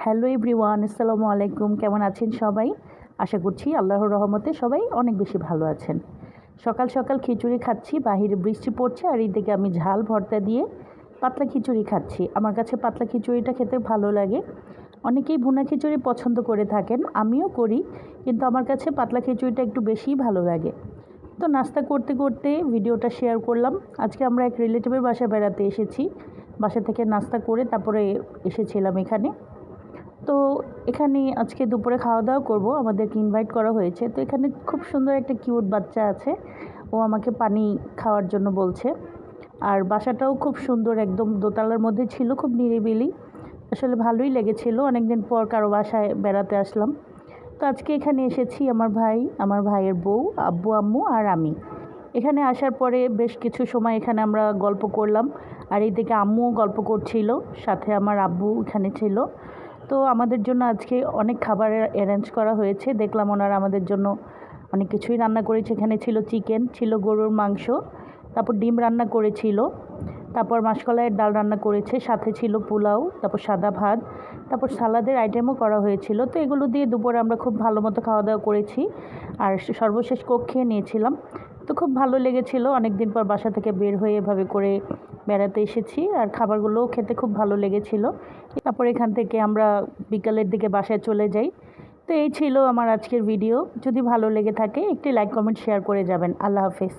Hello everyone, আসসালামু আলাইকুম। কেমন আছেন সবাই? আশা করছি আল্লাহর রহমতে সবাই অনেক বেশি ভালো আছেন। সকাল সকাল খিচুড়ি খাচ্ছি, বাহিরে বৃষ্টি পড়ছে আর এইদিকে আমি ঝাল ভর্তা দিয়ে পাতলা খিচুড়ি খাচ্ছি। আমার কাছে পাতলা খিচুড়িটা খেতে ভালো লাগে। অনেকেই ভুনা খিচুড়ি পছন্দ করে থাকেন, আমিও করি, কিন্তু আমার কাছে পাতলা খিচুড়িটা একটু বেশিই ভালো লাগে। তো নাস্তা করতে করতে ভিডিওটা শেয়ার করলাম। আজকে আমরা এক রিলেটিভের বাসায় বেড়াতে এসেছি। বাসা থেকে নাস্তা করে তারপরে এসেছিলাম এখানে। তো এখানে আজকে দুপুরে খাওয়া দাওয়া করবো, আমাদেরকে ইনভাইট করা হয়েছে। তো এখানে খুব সুন্দর একটা কিউট বাচ্চা আছে, ও আমাকে পানি খাওয়ার জন্য বলছে। আর বাসাটাও খুব সুন্দর, একদম দোতলার মধ্যে ছিল, খুব নিরিবিলি। আসলে ভালোই লেগেছিল, অনেকদিন পর কারো বাসায় বেড়াতে আসলাম। তো আজকে এখানে এসেছি আমার ভাই, আমার ভাইয়ের বউ, আব্বু আম্মু আর আমি। এখানে আসার পরে বেশ কিছু সময় এখানে আমরা গল্প করলাম। আর এইদিকে আম্মুও গল্প করছিল, সাথে আমার আব্বু এখানে ছিল। তো আমাদের জন্য আজকে অনেক খাবার অ্যারেঞ্জ করা হয়েছে। দেখলাম ওনারা আমাদের জন্য অনেক কিছুই রান্না করেছে। এখানে ছিল চিকেন, ছিল গরুর মাংস, তারপর ডিম রান্না করেছিল, তারপর মাসকলাইয়ের ডাল রান্না করেছে, সাথে ছিল পোলাও, তারপর সাদা ভাত, তারপর সালাদের আইটেমও করা হয়েছিল। তো এগুলো দিয়ে দুপুরে আমরা খুব ভালো মতো খাওয়া দাওয়া করেছি। আর সর্বশেষ কোক খেয়ে নিয়েছিলাম। তো খুব ভালো লেগেছিল, অনেক দিন পর বাসা থেকে বের হয়ে এভাবে করে বেড়াতে এসেছি। আর খাবারগুলোও খেতে খুব ভালো লেগেছিল। তারপর এখান থেকে আমরা বিকালের দিকে বাসায় চলে যাই। তো এই ছিল আমার আজকের ভিডিও। যদি ভালো লেগে থাকে একটি লাইক কমেন্ট শেয়ার করে যাবেন। আল্লাহ হাফেজ।